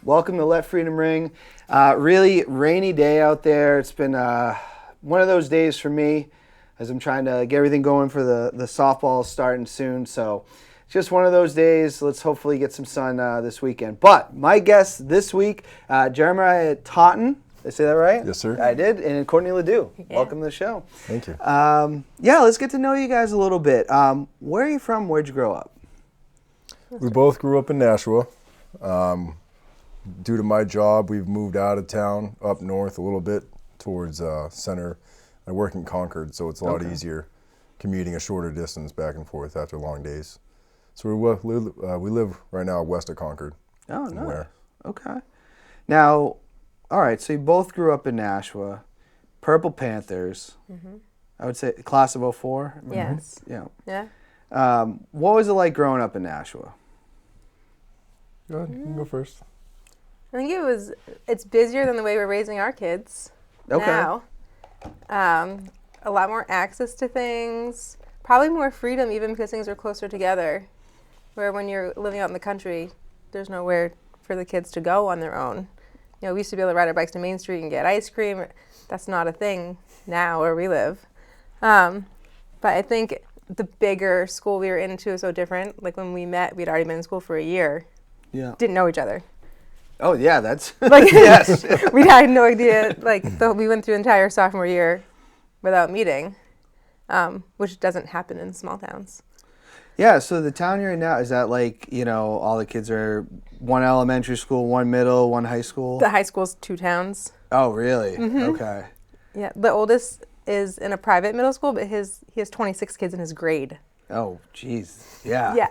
Welcome to Let Freedom Ring. Really rainy day out there. It's been one of those days for me as I'm trying to get everything going for the softball starting soon. So just one of those days. Let's hopefully get some sun this weekend. But my guest this week, Jeremiah Totten. Did I say that right? Yes, sir. I did. And Courtney and Ledoux. Yeah. Welcome to the show. Thank you. Let's get to know you guys a little bit. Where are you from? Where'd you grow up? We both grew up in Nashua. Due to my job, we've moved out of town, up north a little bit towards center. I work in Concord, so it's a lot easier commuting a shorter distance back and forth after long days. So we live right now west of Concord. Oh, nice. Okay. Now, all right, so you both grew up in Nashua. Purple Panthers. Mm-hmm. I would say class of 04? Yes. Yeah. Yeah. What was it like growing up in Nashua? Go ahead, you can go first. I think it's busier than the way we're raising our kids now. A lot more access to things, probably more freedom even because things are closer together. Where when you're living out in the country, there's nowhere for the kids to go on their own. You know, we used to be able to ride our bikes to Main Street and get ice cream. That's not a thing now where we live. But I think the bigger school we were into is so different. Like when we met, we'd already been in school for a year. Yeah. Didn't know each other. Oh, yeah, that's... Like, yes. We had no idea. Like, we went through the entire sophomore year without meeting, which doesn't happen in small towns. Yeah, so the town you're in now, is that like, you know, all the kids are one elementary school, one middle, one high school? The high school's 2 towns. Oh, really? Mm-hmm. Okay. Yeah, the oldest is in a private middle school, but he has 26 kids in his grade. Oh, jeez. Yeah. Yeah,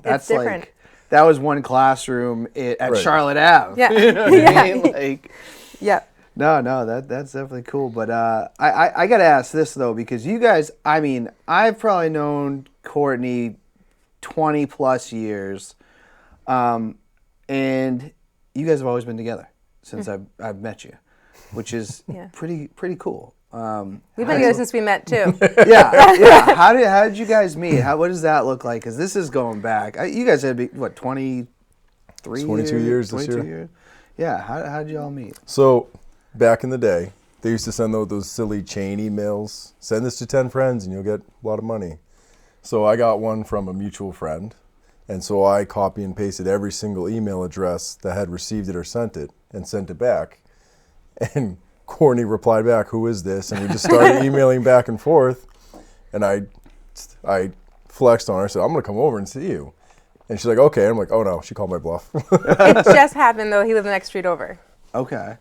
That's it's different. like, that was one classroom at Charlotte Ave. Yeah. You know what I mean? Like, Yeah. No, that's definitely cool. But I got to ask this, though, because you guys, I mean, I've probably known Courtney 20 plus years, and you guys have always been together since I've met you, which is pretty cool. We've been together since we met, too. Yeah. How did you guys meet? What does that look like? Because this is going back. You guys had, 23 22 years this year. Years? Yeah. How did you all meet? So back in the day, they used to send those silly chain emails. Send this to 10 friends and you'll get a lot of money. So I got one from a mutual friend. And so I copy and pasted every single email address that had received it or sent it and sent it back. And Courtney replied back, "Who is this?" And we just started emailing back and forth. And I flexed on her, said, "I'm going to come over and see you." And she's like, "Okay." And I'm like, "Oh, no, she called my bluff." It just happened, though. He lived the next street over. Okay.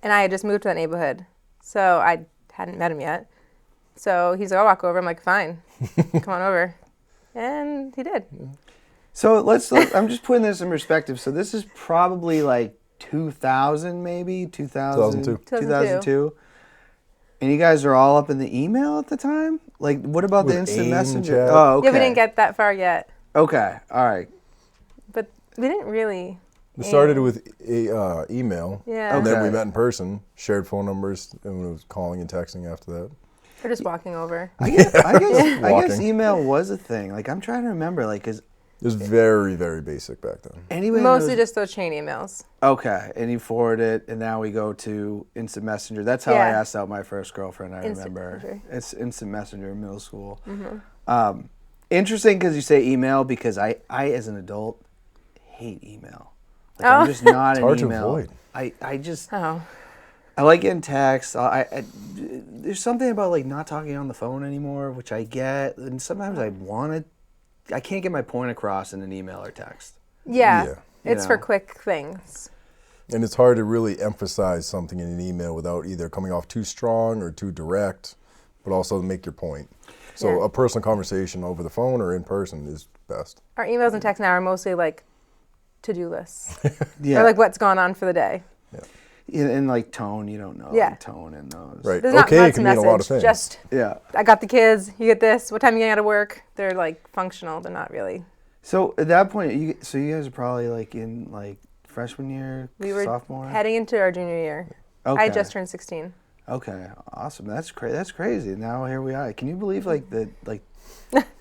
And I had just moved to that neighborhood, so I hadn't met him yet. So he's like, "I'll walk over." I'm like, "Fine, come on over." And he did. So I'm just putting this in perspective. So this is probably like 2000, maybe 2002. And you guys are all up in the email at the time? Like, what about the instant messenger? Chat. Oh, okay. Yeah, we didn't get that far yet. Okay, all right. But we didn't really. We started with email. Yeah. And then Okay. we met in person, shared phone numbers, and it was calling and texting after that. We're just walking over. I guess Walking. email was a thing. Like, I'm trying to remember, like, is It was very, very basic back then. anybody Mostly knows- just those chain emails. Okay, and you forward it, and now we go to instant messenger. That's how I Yeah. asked out my first girlfriend. I Instant remember messenger. it's instant messenger in middle school. Mm-hmm. Interesting because you say email because I as an adult hate email. Like, Oh. I'm just not It's an hard to email. avoid. I just Oh. I like getting texts. There's something about like not talking on the phone anymore, which I get, and sometimes I can't get my point across in an email or text. Yeah. Yeah. It's for quick things. And it's hard to really emphasize something in an email without either coming off too strong or too direct, but also make your point. So Yeah. a personal conversation over the phone or in person is best. Our emails and texts now are mostly like to-do lists. Yeah, Or like what's going on for the day. in like tone, you don't know. Yeah. Like, tone in those. Right. There's not Okay, much it can mean a lot of message. things. Just, Yeah. I got the kids, you get this, what time are you getting out of work? They're like functional, they're not really. So at that point, you guys are probably like in like freshman year, We were sophomore. heading into our junior year. Okay. I just turned 16. Okay, awesome. That's crazy. Now here we are. Can you believe like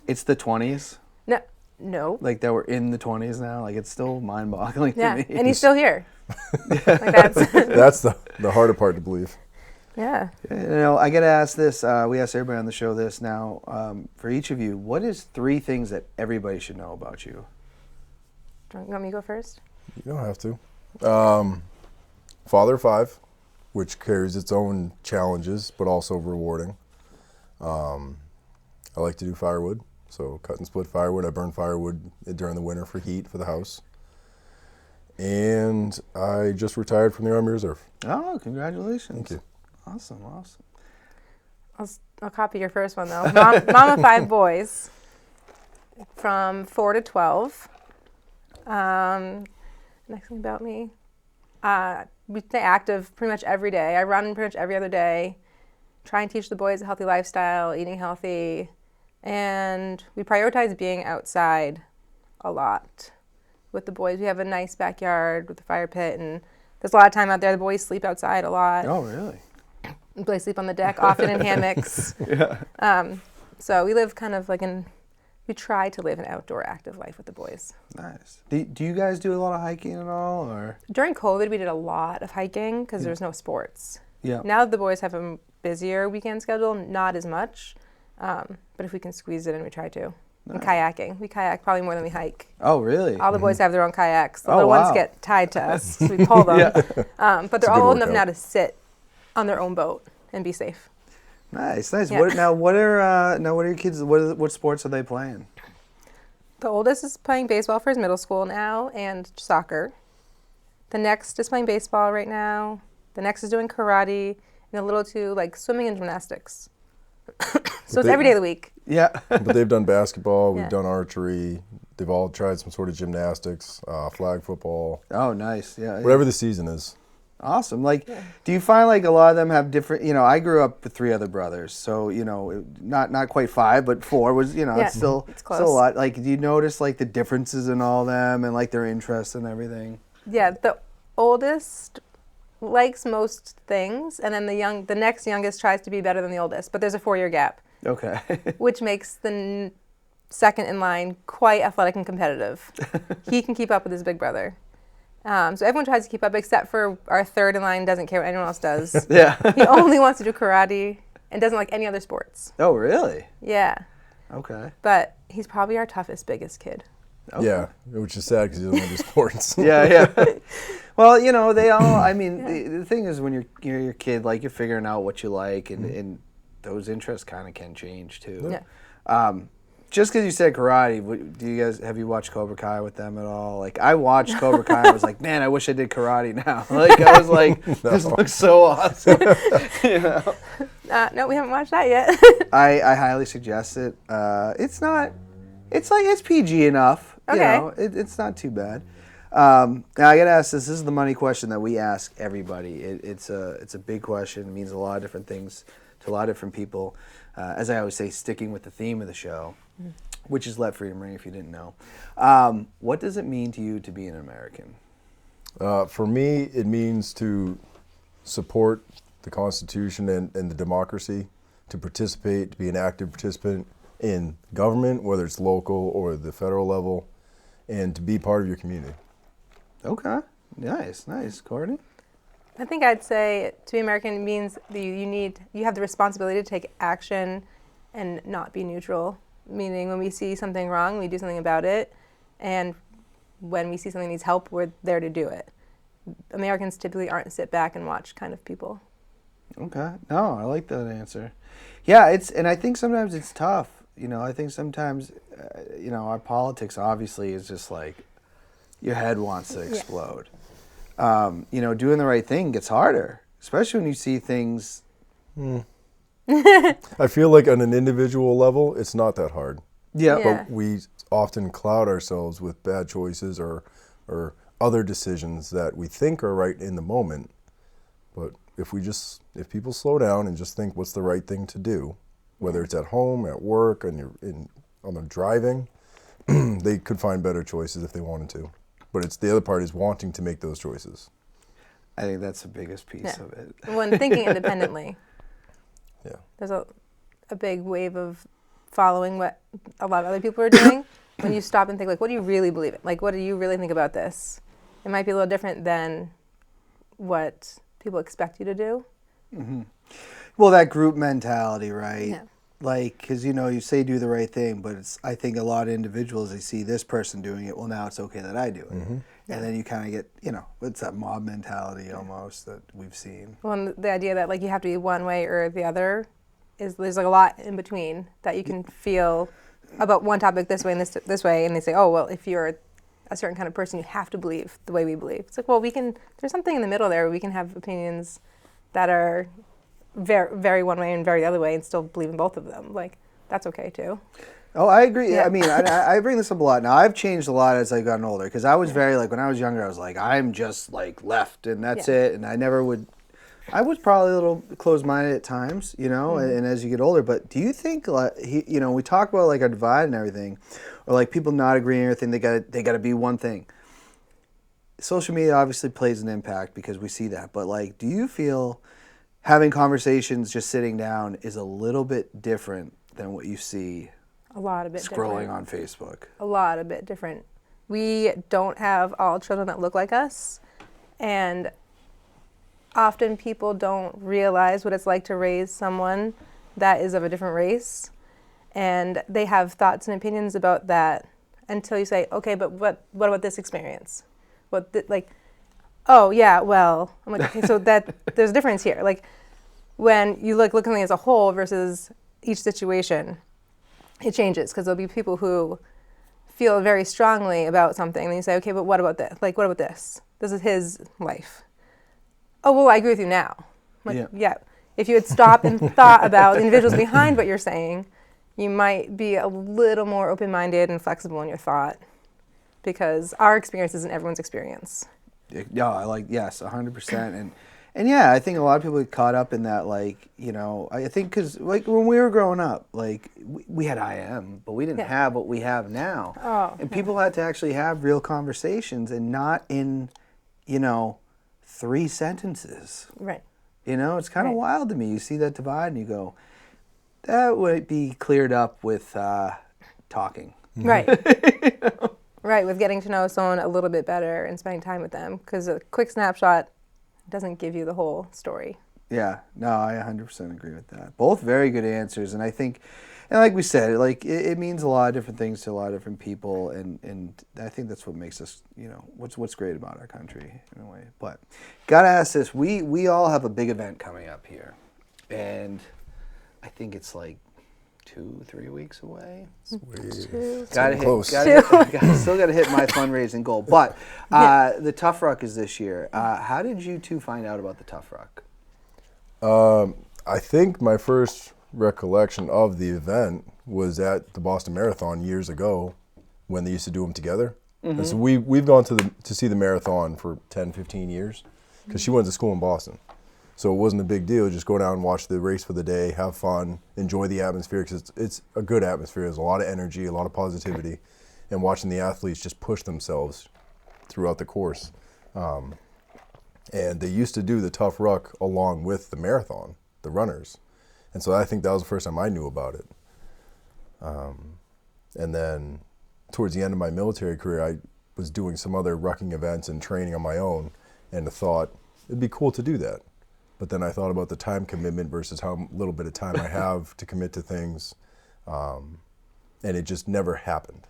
it's the 20s? No, No. Like that we're in the 20s now? Like it's still mind-boggling to me. And he's still here. Like that's That's the harder part to believe. Yeah. You know, I get to ask this. We ask everybody on the show this now. For each of you, what is 3 things that everybody should know about you? Do you want me to go first? You don't have to. Father of 5, which carries its own challenges, but also rewarding. I like to do firewood, so cut and split firewood. I burn firewood during the winter for heat for the house. And I just retired from the Army Reserve. Oh, congratulations. Thank you. Awesome. I'll copy your first one, though. Mom of 5 boys from 4 to 12. Next thing about me. We stay active pretty much every day. I run pretty much every other day. Try and teach the boys a healthy lifestyle, eating healthy. And we prioritize being outside a lot with the boys. We have a nice backyard with a fire pit, and there's a lot of time out there. The boys sleep outside a lot. Oh, really? They sleep on the deck, often in hammocks. Yeah. So we live kind of like we try to live an outdoor active life with the boys. Nice. Do you guys do a lot of hiking at all, or? During COVID, we did a lot of hiking because there's no sports. Yeah. Now that the boys have a busier weekend schedule, not as much. But if we can squeeze it in, we try to. And kayaking. We kayak probably more than we hike. Oh, really? All the boys have their own kayaks. The Oh, little wow. ones get tied to us, so we pull them. Yeah. But they're a all good old enough workout. now to sit on their own boat and be safe. Nice, nice. Yeah. What are your kids? What sports are they playing? The oldest is playing baseball for his middle school now and soccer. The next is playing baseball right now. The next is doing karate, and the little two like swimming and gymnastics. So it's every day of the week. Yeah. But they've done basketball, we've Yeah. done archery, they've all tried some sort of gymnastics, flag football, Oh, nice. Yeah. whatever the season is. Awesome. Like, do you find like a lot of them have different? You know, I grew up with 3 other brothers, so not quite 5, but 4 was it's still it's close. still a lot. Like, do you notice like the differences in all them and like their interests and everything? Yeah, the oldest likes most things, and then the next youngest tries to be better than the oldest. But there's a 4-year gap, Okay. which makes the second in line quite athletic and competitive. He can keep up with his big brother. So everyone tries to keep up, except for our third in line doesn't care what anyone else does. Yeah. He only wants to do karate and doesn't like any other sports. Oh, really? Yeah, Okay. but he's probably our toughest, biggest kid. Okay. Yeah, which is sad because he doesn't want to do sports. Yeah. Well, they all. I mean, the thing is, when you're your kid, like you're figuring out what you like, and those interests kind of can change too. Yeah. Just because you said karate, have you watched Cobra Kai with them at all? Like, I watched Cobra Kai and I was like, man, I wish I did karate now. Like, I was like, this looks so awesome. No, we haven't watched that yet. I highly suggest it. It's PG enough. Okay. It's not too bad. Now I gotta ask this. This is the money question that we ask everybody. It's a big question. It means a lot of different things to a lot of different people. As I always say, sticking with the theme of the show, which is Let Freedom Ring, if you didn't know. What does it mean to you to be an American? For me, it means to support the Constitution and the democracy, to participate, to be an active participant in government, whether it's local or the federal level, and to be part of your community. Okay. Nice. Courtney? I think I'd say to be American means that you have the responsibility to take action and not be neutral. Meaning when we see something wrong, we do something about it. And when we see something needs help, we're there to do it. Americans typically aren't sit back and watch kind of people. Okay. No, I like that answer. Yeah, and I think sometimes it's tough. I think sometimes, our politics obviously is just like your head wants to explode. Doing the right thing gets harder, especially when you see things. I feel like on an individual level, it's not that hard. Yeah. Yeah. But we often cloud ourselves with bad choices or other decisions that we think are right in the moment. But if people slow down and just think what's the right thing to do, whether it's at home, at work, on the driving, they could find better choices if they wanted to. But the other part is wanting to make those choices. I think that's the biggest piece of it. When thinking independently. Yeah. There's a big wave of following what a lot of other people are doing. when you stop and think, like, what do you really believe in? Like, what do you really think about this? It might be a little different than what people expect you to do. Mm-hmm. Well, that group mentality, right? Yeah. Like, because, you say do the right thing, but I think a lot of individuals, they see this person doing it, well, now it's okay that I do it. Mm-hmm. And then you kind of get, it's that mob mentality almost that we've seen. Well, and the idea that, like, you have to be one way or the other there's like a lot in between that you can feel about one topic this way and this way, and they say, oh, well, if you're a certain kind of person, you have to believe the way we believe. It's like, well, there's something in the middle there where we can have opinions that are very, very one way and very the other way and still believe in both of them. Like, that's okay too. Oh, I agree. Yeah. I mean, I bring this up a lot. Now, I've changed a lot as I've gotten older, because I was very, like, when I was younger, I was like, I'm just, like, left, and that's it, and I was probably a little closed-minded at times, and as you get older, but do you think, like, we talk about, like, our divide and everything, or, like, people not agreeing or everything, they got to be one thing. Social media obviously plays an impact because we see that, but, like, do you feel having conversations just sitting down is a little bit different than what you see A lot of bit scrolling different. on Facebook? A lot of bit different. We don't have all children that look like us, and often people don't realize what it's like to raise someone that is of a different race, and they have thoughts and opinions about that until you say, okay, but what about this experience? Oh yeah, well, I'm like, okay, so that there's a difference here. Like, when you look at it as a whole versus each situation, it changes, because there'll be people who feel very strongly about something, and you say, okay, but what about this? Like, what about this? This is his life. Oh, well, I agree with you now. Like, yeah. If you had stopped and thought about the individuals behind what you're saying, you might be a little more open-minded and flexible in your thought, because our experience isn't everyone's experience. Yeah, yes, 100%. And yeah, I think a lot of people get caught up in that, like, I think because, like, when we were growing up, like, we had IM, but we didn't have what we have now. Oh, and people had to actually have real conversations and not in, 3 sentences. Right. It's kind of wild to me. You see that divide and you go, that would be cleared up with talking. Right. Right, with getting to know someone a little bit better and spending time with them, because a quick snapshot doesn't give you the whole story. Yeah, no, I 100% agree with that. Both very good answers, and I think, and like we said, like it means a lot of different things to a lot of different people, and I think that's what makes us, what's great about our country in a way. But gotta ask this: we all have a big event coming up here, and I think it's like 2-3 weeks away. Sweet. Gotta close. still gotta hit my fundraising goal. But the Tough Ruck is this year. How did you two find out about the Tough Ruck? I think my first recollection of the event was at the Boston Marathon years ago when they used to do them together. Mm-hmm. And so we've gone to see the marathon for 10, 15 years because she went to school in Boston. So it wasn't a big deal. Just go down and watch the race for the day, have fun, enjoy the atmosphere, because it's a good atmosphere. There's a lot of energy, a lot of positivity, and watching the athletes just push themselves throughout the course. And they used to do the Tough Ruck along with the marathon, the runners. And so I think that was the first time I knew about it. And then towards the end of my military career, I was doing some other rucking events and training on my own, and I thought it'd be cool to do that. But then I thought about the time commitment versus how little bit of time I have to commit to things. And it just never happened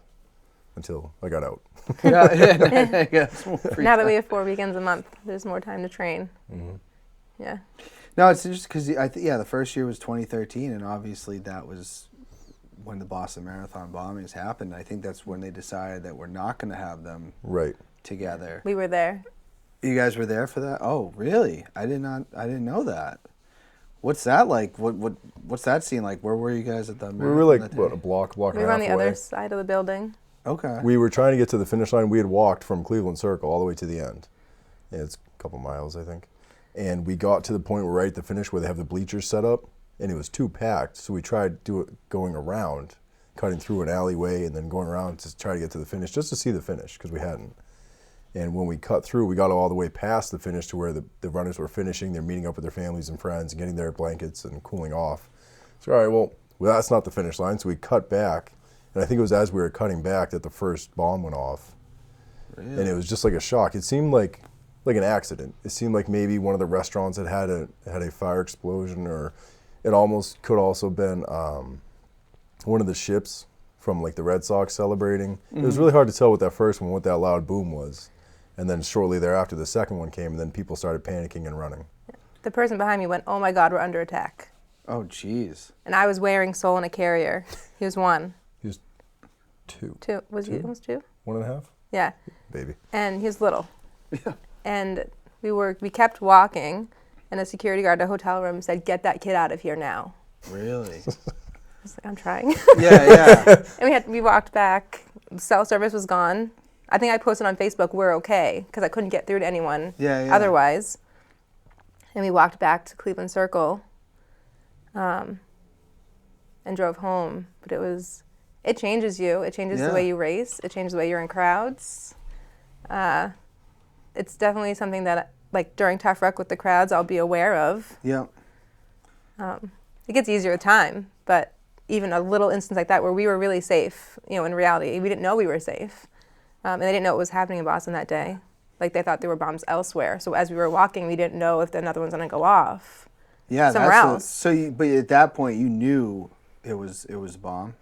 until I got out. Now that we have 4 weekends a month, there's more time to train. Mm-hmm. Yeah. No, it's just because the first year was 2013, and obviously that was when the Boston Marathon bombings happened. I think that's when they decided that we're not going to have them together. We were there. You guys were there for that? Oh, really? I didn't know that. What's that like? What's that scene like? Where were you guys at the marathon? We were like a block and a half away. We were on the other side of the building. Okay. We were trying to get to the finish line. We had walked from Cleveland Circle all the way to the end. And it's a couple miles, I think. And we got to the point right at the finish where they have the bleachers set up, and it was too packed. So we tried going around, cutting through an alleyway, and then going around to try to get to the finish, just to see the finish, because we hadn't. And when we cut through, we got all the way past the finish to where the runners were finishing. They're meeting up with their families and friends and getting their blankets and cooling off. So, all right, well, that's not the finish line. So we cut back, And I think it was as we were cutting back that the first bomb went off. Really? And it was just like a shock. It seemed like an accident. It seemed like maybe one of the restaurants had a fire explosion, or it almost could also been one of the ships from like the Red Sox celebrating. It was really hard to tell with that first one what that loud boom was. And then shortly thereafter, the second one came, and then people started panicking and running. The person behind me went, "Oh my God, we're under attack." Oh, jeez. And I was wearing sole and a carrier. He was 1. He was 2. 2. Was he almost 2? 1.5? Yeah. Baby. And he was little. Yeah. And we kept walking, and a security guard at a hotel room said, "Get that kid out of here now." Really? I was like, "I'm trying." Yeah. And we walked back. Cell service was gone. I think I posted on Facebook, "We're okay," because I couldn't get through to anyone otherwise. And we walked back to Cleveland Circle and drove home. But it changes you. It changes the way you race. It changes the way you're in crowds. It's definitely something that, like, during Tough Ruck with the crowds, I'll be aware of. Yeah. It gets easier with time, but even a little instance like that where we were really safe, in reality, we didn't know we were safe. And they didn't know what was happening in Boston that day. Like, they thought there were bombs elsewhere. So as we were walking, we didn't know if another one's going to go off. Yeah, somewhere else. But at that point, you knew it was a bomb.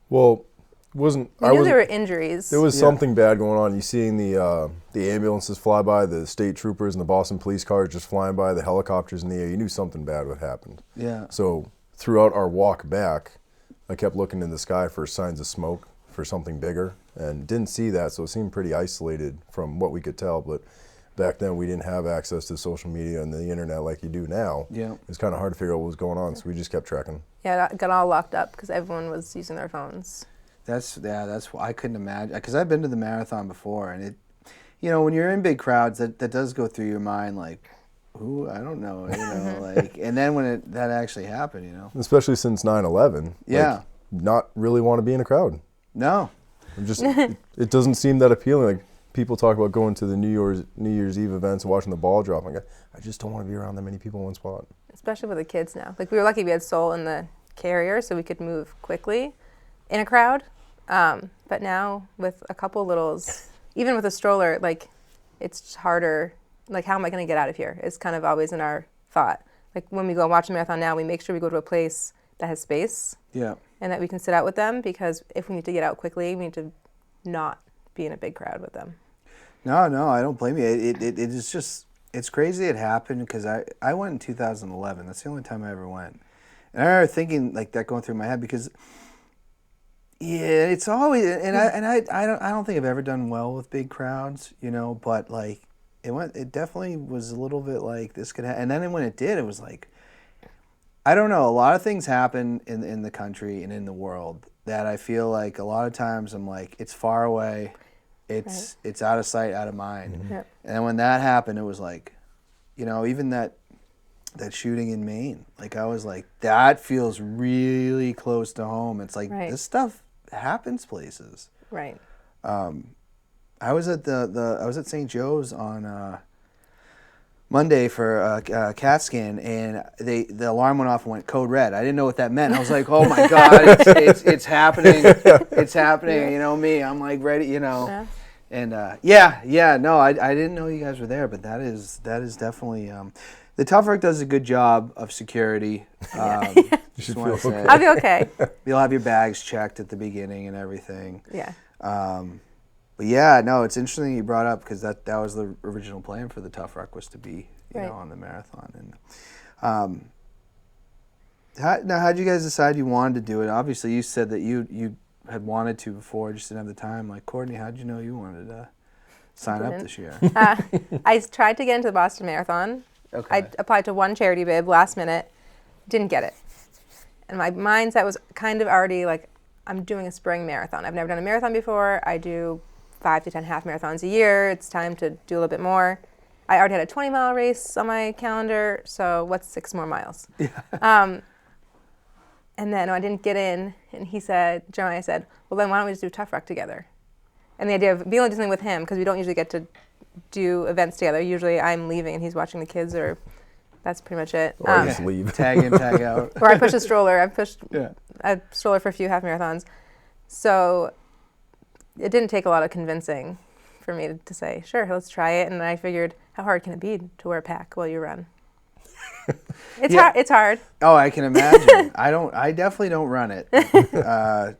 Well, wasn't. We knew there were injuries. There was something bad going on. You seeing the ambulances fly by, the state troopers and the Boston police cars just flying by, the helicopters in the air. You knew something bad would happen. Yeah. So throughout our walk back, I kept looking in the sky for signs of smoke, for something bigger, and didn't see that. So it seemed pretty isolated from what we could tell. But back then, we didn't have access to social media and the internet like you do now. Yeah. It was kind of hard to figure out what was going on. So we just kept trekking. Yeah, it got all locked up because everyone was using their phones. That's why I couldn't imagine, because I've been to the marathon before, and when you're in big crowds, that does go through your mind, like, who, I don't know, like, and then when that actually happened, Especially since 9/11. Yeah. Like, not really want to be in a crowd. No. It doesn't seem that appealing. Like, people talk about going to the New Year's Eve events and watching the ball drop. I'm like, I just don't want to be around that many people in one spot. Especially with the kids now. Like, we were lucky we had Soul in the carrier, so we could move quickly in a crowd. But now with a couple littles, even with a stroller, like, it's harder. Like, how am I going to get out of here? It's kind of always in our thought. Like, when we go watch a marathon now, we make sure we go to a place that has space. Yeah. And that we can sit out with them, because if we need to get out quickly, we need to not be in a big crowd with them. No, I don't blame you. It is just, it's crazy it happened, because I went in 2011. That's the only time I ever went. And I remember thinking like that going through my head, because it's always, and I don't think I've ever done well with big crowds, but like it definitely was a little bit like this could happen. And then when it did, it was like, I don't know, a lot of things happen in the country and in the world that I feel like a lot of times I'm like, it's far away, it's out of sight, out of mind. Mm-hmm. Yep. And when that happened, it was like, even that shooting in Maine, like I was like, that feels really close to home. It's like, this stuff happens places. Right. I was at I was at St. Joe's on Monday for a CAT scan, and the alarm went off and went code red. I didn't know what that meant. I was like, oh my God, it's happening. It's happening. Me, I'm like ready, Yeah. And no, I didn't know you guys were there, but that is definitely the Tough Ruck does a good job of security. You should feel okay. I'll be okay. You'll have your bags checked at the beginning and everything. Yeah. But yeah, no, it's interesting you brought up, because that was the original plan for the Tough Ruck, was to be, you know, on the marathon. And how'd you guys decide you wanted to do it? Obviously, you said that you had wanted to before, just didn't have the time. Like, Courtney, how'd you know you wanted to sign up this year? I tried to get into the Boston Marathon. Okay. I applied to one charity bib last minute, didn't get it. And my mindset was kind of already like, I'm doing a spring marathon. I've never done a marathon before. I do 5 to 10 half marathons a year. It's time to do a little bit more. I already had a 20-mile race on my calendar, so what's 6 more miles? Yeah. And then I didn't get in, and Jeremiah said, well, then why don't we just do Tough Ruck together? And the idea of being able to do something with him, because we don't usually get to do events together. Usually I'm leaving and he's watching the kids, or that's pretty much it. Or just leave. Tag in, tag out. Or I push a stroller. I've pushed a stroller for a few half marathons. So it didn't take a lot of convincing for me to say, sure, let's try it. And then I figured, how hard can it be to wear a pack while you run? It's hard. Oh, I can imagine. I definitely don't run it.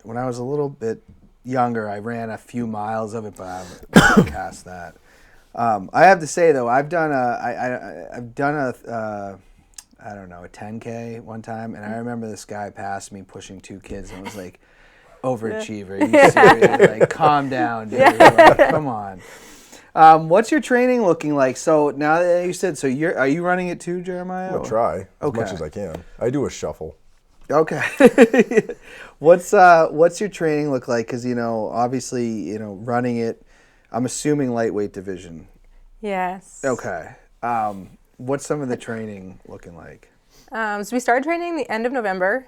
When I was a little bit younger, I ran a few miles of it, but I'm past that. I have to say though, I've done a 10K one time, and I remember this guy passed me pushing 2 kids, and I was like, overachiever, you serious? Like, calm down, dude. Like, come on. What's your training looking like? So now that you said, so are you running it too, Jeremiah? I'm gonna try as much as I can. I do a shuffle. Okay. What's your training look like? Because obviously, running it, I'm assuming lightweight division. Yes. Okay. What's some of the training looking like? So we started training the end of November,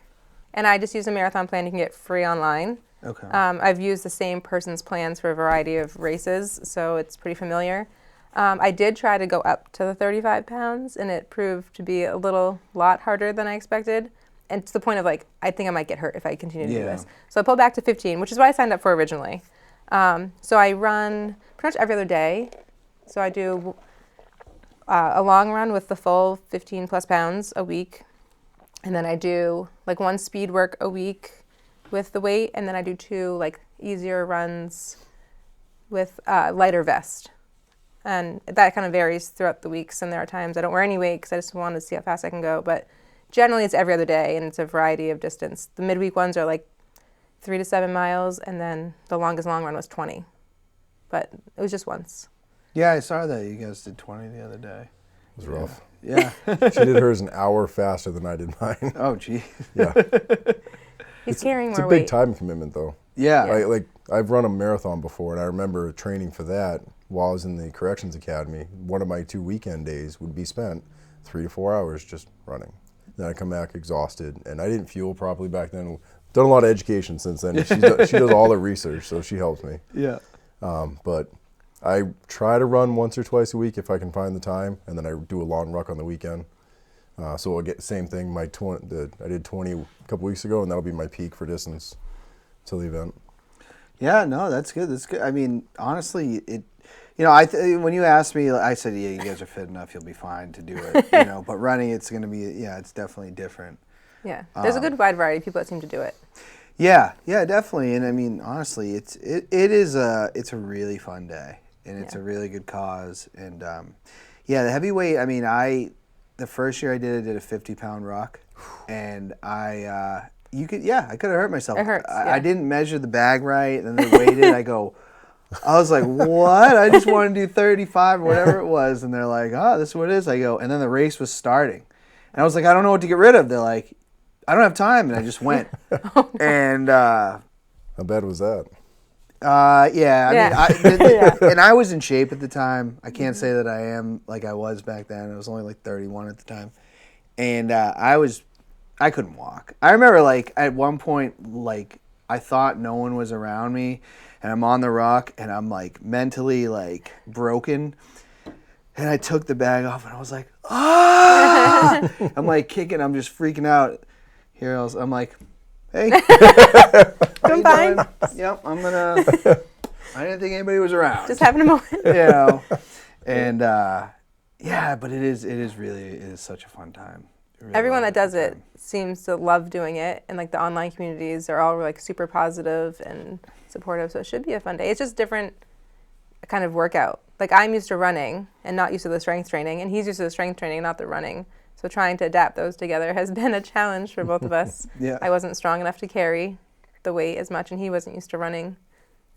and I just used a marathon plan you can get free online. Okay. I've used the same person's plans for a variety of races, so it's pretty familiar. I did try to go up to the 35 pounds, and it proved to be a lot harder than I expected. And to the point of I think I might get hurt if I continue to do this. So I pulled back to 15, which is what I signed up for originally. So I run pretty much every other day. So I do a long run with the full 15 plus pounds a week. And then I do one speed work a week with the weight. And then I do 2 easier runs with lighter vest. And that kind of varies throughout the weeks. And there are times I don't wear any weight because I just want to see how fast I can go. But generally it's every other day, and it's a variety of distance. The midweek ones are 3 to 7 miles, and then the longest long run was 20. But it was just once. Yeah, I saw that you guys did 20 the other day. It was rough. Yeah. She did hers an hour faster than I did mine. Oh, gee. Yeah. He's carrying more weight. It's a big time commitment, though. Yeah. I've run a marathon before, and I remember training for that while I was in the corrections academy. One of my 2 weekend days would be spent 3 to 4 hours just running. Then I come back exhausted, and I didn't fuel properly back then. Done a lot of education since then. She does all the research, so she helps me. Yeah. But I try to run once or twice a week if I can find the time, and then I do a long ruck on the weekend. So I'll get the same thing. I did 20 a couple weeks ago, and that'll be my peak for distance till the event. Yeah, no, that's good. That's good. I mean, honestly, when you asked me, I said, yeah, you guys are fit enough. You'll be fine to do it. But running, it's going to be, it's definitely different. Yeah, there's a good wide variety of people that seem to do it. Yeah, definitely. And I mean, honestly, it's a really fun day, and it's a really good cause. And the heavyweight. I mean, the first year I did a 50-pound ruck, and I could have hurt myself. It hurts. I didn't measure the bag right, and then they weighed it. I was like, what? I just want to do 35 or whatever it was, and they're like, oh, this is what it is. I go, and then the race was starting, and I was like, I don't know what to get rid of. They're like, I don't have time, and I just went. And how bad was that? And I was in shape at the time. I can't say that I am like I was back then. I was only 31 at the time, and I couldn't walk. I remember at one point I thought no one was around me, and I'm on the rock, and I'm mentally broken. And I took the bag off, and I was like, ah! I'm kicking. I'm just freaking out. Here else, I'm like, hey, I'm fine. Yep, I'm gonna. I didn't think anybody was around. Just having a moment. And but it is such a fun time. Really Everyone that does it seems to love doing it, and the online communities are all super positive and supportive. So it should be a fun day. It's just different kind of workout. I'm used to running and not used to the strength training, and he's used to the strength training, not the running. So trying to adapt those together has been a challenge for both of us. Yeah. I wasn't strong enough to carry the weight as much, and he wasn't used to running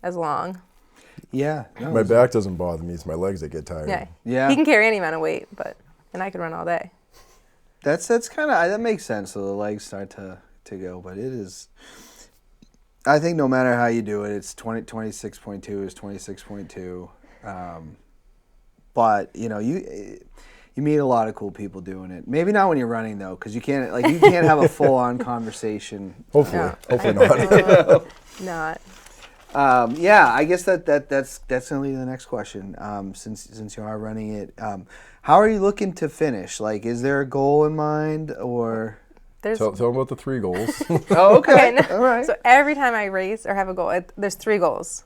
as long. Yeah. No, my back doesn't bother me. It's my legs that get tired. Yeah. He can carry any amount of weight, and I could run all day. That's kind of, that makes sense. So the legs start to go, but it is, I think no matter how you do it, it's 26.2 is 26.2. But you meet a lot of cool people doing it. Maybe not when you're running though, because you can't have a full on conversation. Hopefully not. Not. I guess that's gonna lead to the next question. Since you are running it, how are you looking to finish? Is there a goal in mind, or? Tell them about the 3 goals. Oh, okay. No. All right. So every time I race or have a goal, there's 3 goals.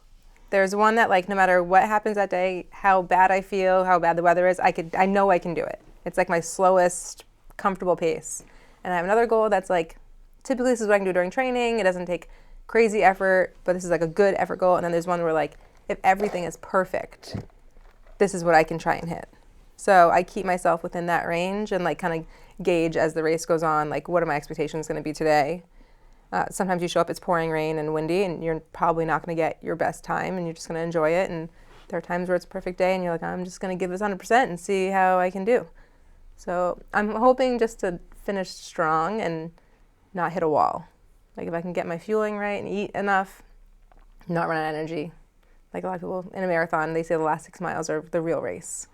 There's one that, like, no matter what happens that day, how bad I feel, how bad the weather is, I know I can do it. It's like my slowest, comfortable pace. And I have another goal that's like, typically this is what I can do during training. It doesn't take crazy effort, but this is like a good effort goal. And then there's one where, like, if everything is perfect, this is what I can try and hit. So I keep myself within that range and, like, kind of gauge as the race goes on, like, what are my expectations going to be today? Sometimes you show up, it's pouring rain and windy, and you're probably not going to get your best time, and you're just going to enjoy it. And there are times where it's a perfect day, and you're like, I'm just going to give this 100% and see how I can do. So I'm hoping just to finish strong and not hit a wall. Like, if I can get my fueling right and eat enough, not run out of energy. Like a lot of people in a marathon, they say the last 6 miles are the real race.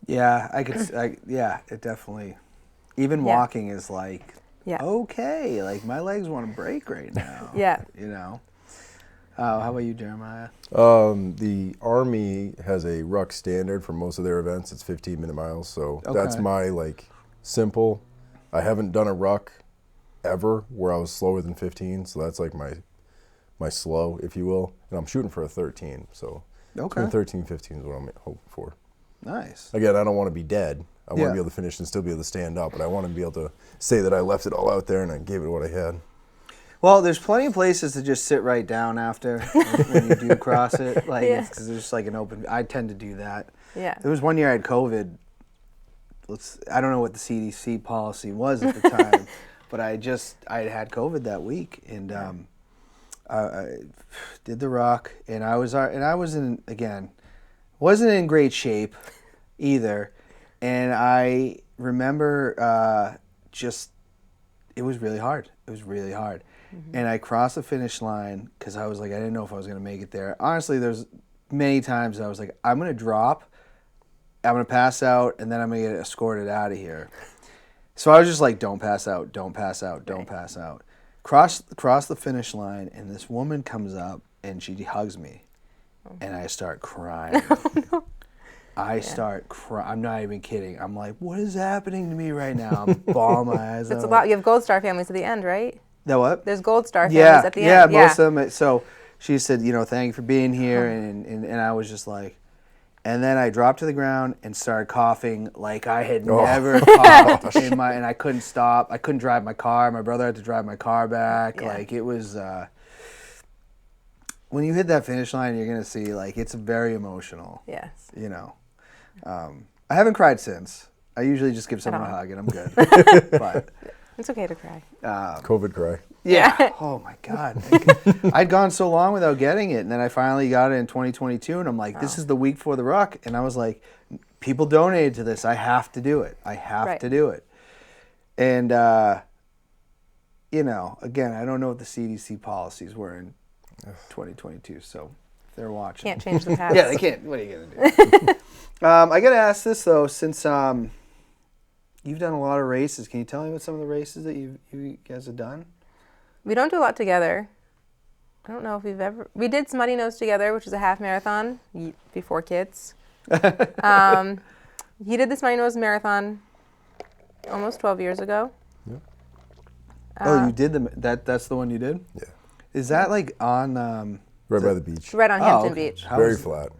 Yeah, it definitely, even walking is like, okay, like my legs want to break right now. Yeah. You know? How about you, Jeremiah? The Army has a ruck standard for most of their events. It's 15-minute miles, so that's my, like, simple. I haven't done a ruck ever where I was slower than 15, so that's like my slow, if you will. And I'm shooting for a 13, so between 13 and 15 is what I'm hoping for. Nice. Again, I don't want to be dead. I want to be able to finish and still be able to stand up, but I want to be able to say that I left it all out there and I gave it what I had. Well, there's plenty of places to just sit right down after when you do cross it. Like, because there's just like an open. I tend to do that. Yeah. There was one year I had COVID. I don't know what the CDC policy was at the time, but I had COVID that week, and I did the ruck, and I wasn't in great shape either, and I remember it was really hard. It was really hard. Mm-hmm. And I crossed the finish line because I was like, I didn't know if I was going to make it there. Honestly, there's many times I was like, I'm going to drop, I'm going to pass out, and then I'm going to get escorted out of here. So I was just like, don't pass out, don't pass out, don't pass out. Cross the finish line, and this woman comes up, and she hugs me, and I start crying. Start crying. I'm not even kidding. I'm like, what is happening to me right now? I'm bawling my eyes out. That's a lot. You have Gold Star families at the end, right? The what? There's Gold Star families at the end. Yeah, most of them. So she said, thank you for being here, and I was just like, and then I dropped to the ground and started coughing like I had never coughed and I couldn't stop. I couldn't drive my car. My brother had to drive my car back. Yeah. Like, it was, when you hit that finish line, you're going to see, like, it's very emotional. Yes. I haven't cried since. I usually just give someone a hug and I'm good. But it's okay to cry. COVID cry. Yeah. Oh my God. I'd gone so long without getting it, and then I finally got it in 2022, and I'm like, this is the week for the ruck, and I was like, people donated to this. I have to do it. I have to do it. And again, I don't know what the CDC policies were in 2022, so if they're watching. Can't change the past. Yeah, they can't. What are you gonna do? I gotta ask this though, since you've done a lot of races. Can you tell me about some of the races that you guys have done? We don't do a lot together. I don't know if we did Smutty Nose together, which is a half marathon before kids. He did the Smutty Nose marathon almost 12 years ago. Yeah. You did that's the one you did? Yeah. Is that like on right by the beach? Right on Hampton Beach. Very flat.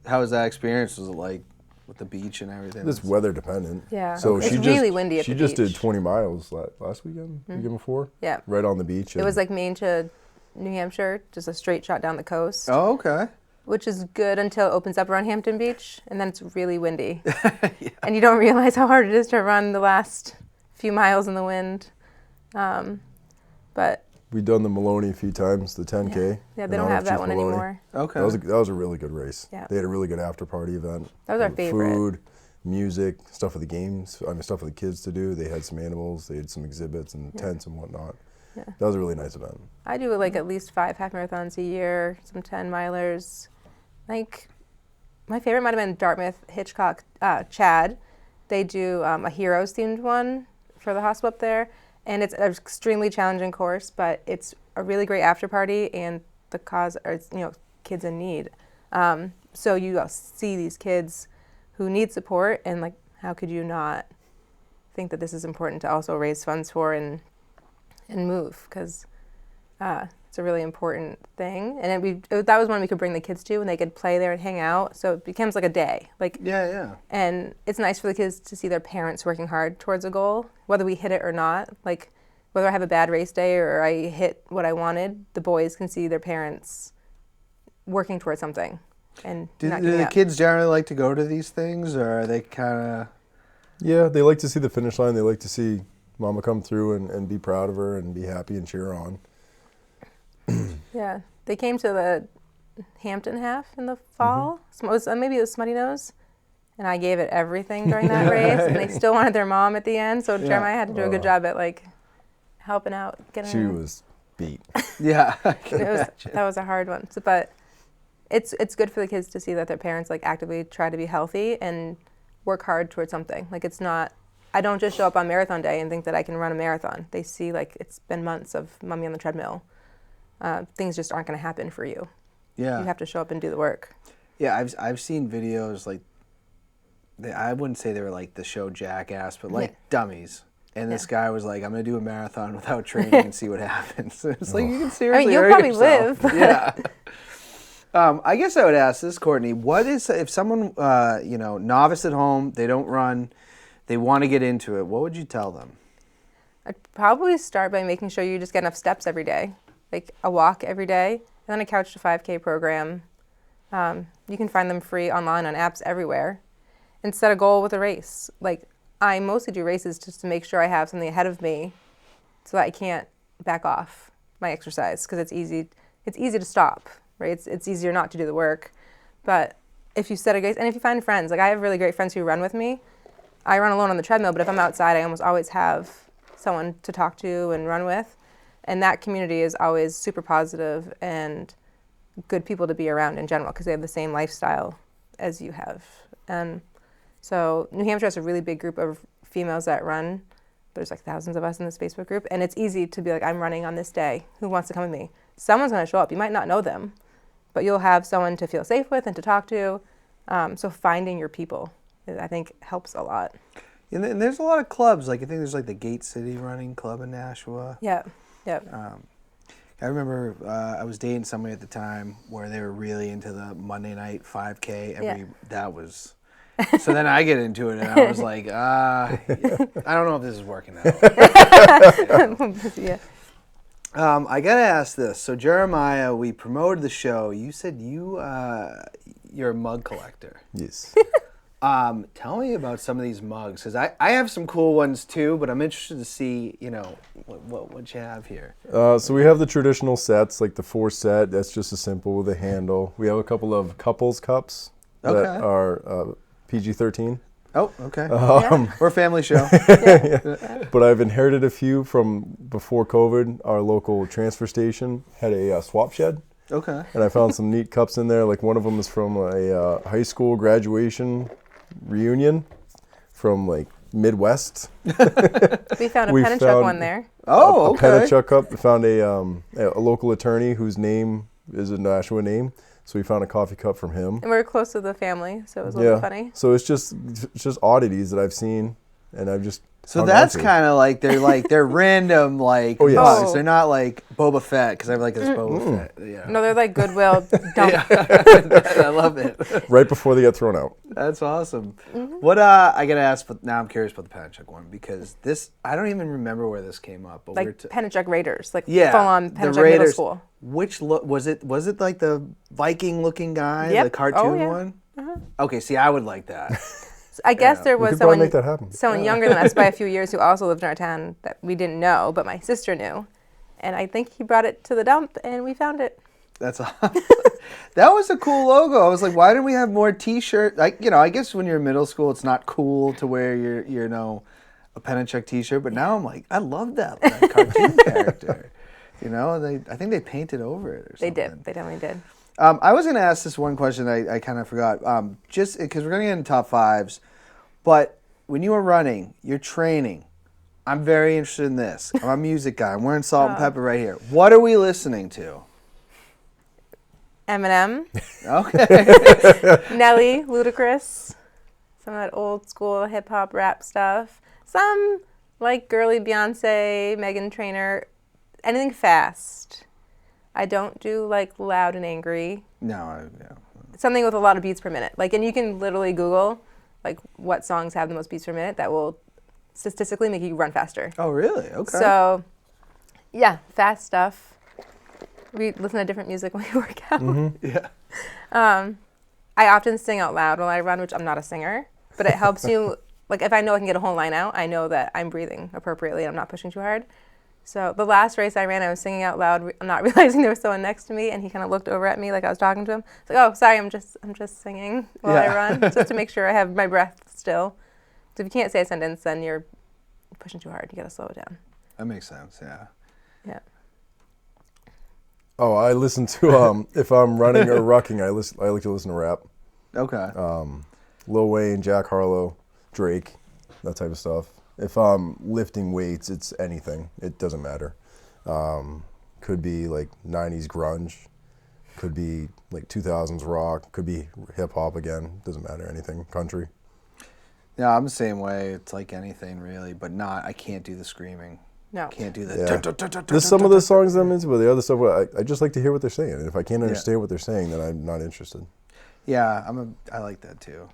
How was that experience? Was it like with the beach and everything? It's weather dependent. Yeah. So it's really windy at the beach. She just did 20 miles last weekend, weekend before. Yeah. Right on the beach. It was like Maine to New Hampshire, just a straight shot down the coast. Oh, okay. Which is good until it opens up around Hampton Beach, and then it's really windy. Yeah. And you don't realize how hard it is to run the last few miles in the wind. But we've done the Maloney a few times, the 10K. Yeah, they don't have that one anymore. Okay. That was a really good race. Yeah. They had a really good after party event. That was our favorite. Food, music, stuff for the games. stuff for the kids to do. They had some animals. They had some exhibits and tents and whatnot. Yeah. That was a really nice event. I do like at least 5 half marathons a year, some 10 milers. Like, my favorite might have been Dartmouth, Hitchcock, Chad. They do a Heroes themed one for the hospital up there. And it's an extremely challenging course, but it's a really great after party, and the cause are, kids in need. So you see these kids who need support, and like, how could you not think that this is important to also raise funds for and move, because it's a really important thing. And that was one we could bring the kids to, and they could play there and hang out. So it becomes like a day. Yeah. And it's nice for the kids to see their parents working hard towards a goal, whether we hit it or not. Like, whether I have a bad race day or I hit what I wanted, the boys can see their parents working towards something. And do the kids generally like to go to these things, or are they kind of... Yeah, they like to see the finish line. They like to see Mama come through and be proud of her and be happy and cheer her on. Yeah, they came to the Hampton half in the fall. Maybe it was Smutty Nose, and I gave it everything during that race, and they still wanted their mom at the end. So Jeremiah had to do a good job at like helping out. She was beat. Yeah, that was a hard one. But it's good for the kids to see that their parents like actively try to be healthy and work hard towards something. Like, it's not, I don't just show up on marathon day and think that I can run a marathon. They see like it's been months of mommy on the treadmill. Things just aren't going to happen for you. Yeah, you have to show up and do the work. Yeah, I've seen videos like, I wouldn't say they were like the show Jackass, but like dummies. And this guy was like, I'm going to do a marathon without training and see what happens. It's like, you can seriously you'll hurt probably yourself. live. Yeah. I guess I would ask this, Courtney. What is, if someone, novice at home, they don't run, they want to get into it, what would you tell them? I'd probably start by making sure you just get enough steps every day, like a walk every day, and then a Couch to 5K program. You can find them free online on apps everywhere, and set a goal with a race. Like, I mostly do races just to make sure I have something ahead of me so that I can't back off my exercise, because it's easy to stop, right? It's easier not to do the work. But if you set a race, and if you find friends, like I have really great friends who run with me. I run alone on the treadmill, but if I'm outside, I almost always have someone to talk to and run with. And that community is always super positive and good people to be around in general, because they have the same lifestyle as you have. And so New Hampshire has a really big group of females that run. There's like thousands of us in this Facebook group, and it's easy to be like, I'm running on this day. Who wants to come with me? Someone's going to show up. You might not know them, but you'll have someone to feel safe with and to talk to. So finding your people, I think, helps a lot. And there's a lot of clubs. Like, I think there's like the Gate City Running Club in Nashua. Yeah. I remember I was dating somebody at the time where they were really into the Monday night 5K. That was... So then I get into it, and I was like, I don't know if this is working out. Yeah. I got to ask this. So, Jeremiah, we promoted the show. You said you're a mug collector. Yes. Tell me about some of these mugs, because I have some cool ones too, but I'm interested to see, what you have here. So we have the traditional sets, like the 4 set. That's just a simple with a handle. We have a couple of couples cups that are PG-13. Oh, okay. We're a family show. But I've inherited a few from before COVID. Our local transfer station had a swap shed. Okay. And I found some neat cups in there. Like, one of them is from a high school graduation reunion from like Midwest. We found a Penachuk one there. Oh, okay. A Penachuk cup. We found a local attorney whose name is a Nashua name. So we found a coffee cup from him. And we were close to the family, so it was a little funny. So it's just oddities that I've seen, and I've just... So that's kind of like, they're random, like, mugs. They're not like Boba Fett, because I have like this Boba Fett. Yeah. No, they're like Goodwill dump. I love it. Right before they get thrown out. That's awesome. What I got to ask, but now I'm curious about the Penachuk one, because this, I don't even remember where this came up. But like Penachuk Raiders, like full on Penachuk Raiders, middle school. Which look was it like the Viking looking guy, the cartoon one? Okay, see, I would like that. I guess there was someone younger than us by a few years who also lived in our town that we didn't know, but my sister knew. And I think he brought it to the dump, and we found it. That's awesome. That was a cool logo. I was like, why didn't we have more T-shirts? I guess when you're in middle school, it's not cool to wear your a Penachuk T-shirt. But now I'm like, I love that cartoon character. I think they painted over it or something. They did. They definitely did. I was going to ask this one question I kind of forgot, just because we're going to get into top fives, but when you are running, you're training. I'm very interested in this. I'm a music guy. I'm wearing Salt and Pepper right here. What are we listening to? Eminem. Okay. Nelly, Ludacris. Some of that old school hip hop rap stuff. Some like girly Beyonce, Meghan Trainor, anything fast. I don't do like loud and angry. No, yeah. Something with a lot of beats per minute. Like, and you can literally Google like what songs have the most beats per minute. That will statistically make you run faster. Oh, really? Okay. So, yeah, fast stuff. We listen to different music when we work out. Mm-hmm. Yeah. I often sing out loud while I run, which I'm not a singer, but it helps you. Like, if I know I can get a whole line out, I know that I'm breathing appropriately and I'm not pushing too hard. So the last race I ran, I was singing out loud, not realizing there was someone next to me, and he kind of looked over at me like I was talking to him. It's like, oh, sorry, I'm just singing while I run, just to make sure I have my breath still. So if you can't say a sentence, then you're pushing too hard. You got to slow it down. That makes sense, yeah. Yeah. Oh, I listen to, if I'm running or rucking, I like to listen to rap. Okay. Lil Wayne, Jack Harlow, Drake, that type of stuff. If I'm lifting weights, it's anything. It doesn't matter. Could be like 90s grunge. Could be like 2000s rock. Could be hip hop again. Doesn't matter. Anything. Country. Yeah, I'm the same way. It's like anything really, but I can't do the screaming. No. Can't do the... Yeah. There's some of the songs that I'm into, but the other stuff, I just like to hear what they're saying. And if I can't understand what they're saying, then I'm not interested. Yeah, I like that too.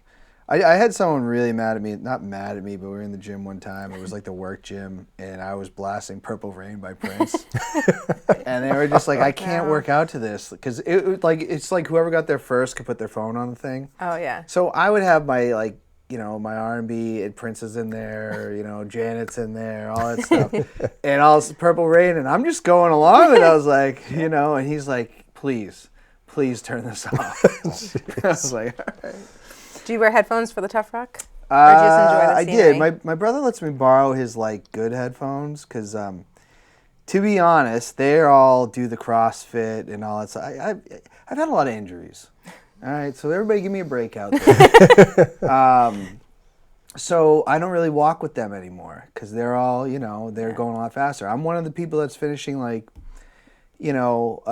I had someone really mad at me, not mad at me, but we were in the gym one time. It was like the work gym, and I was blasting Purple Rain by Prince. And they were just like, I can't work out to this. Because it's like whoever got there first could put their phone on the thing. Oh, yeah. So I would have my, like, you know, my R&B, and Prince is in there, you know, Janet's in there, all that stuff. And all this Purple Rain, and I'm just going along, and I was like, you know, and he's like, please turn this off. I was like, all right. Do you wear headphones for the Tough Ruck? Or do you just enjoy the scenery? I did. My brother lets me borrow his like good headphones because, to be honest, they all do the CrossFit and all that stuff. I've had a lot of injuries. All right, so everybody give me a break out there. So I don't really walk with them anymore because they're all, you know, they're going a lot faster. I'm one of the people that's finishing like, you know,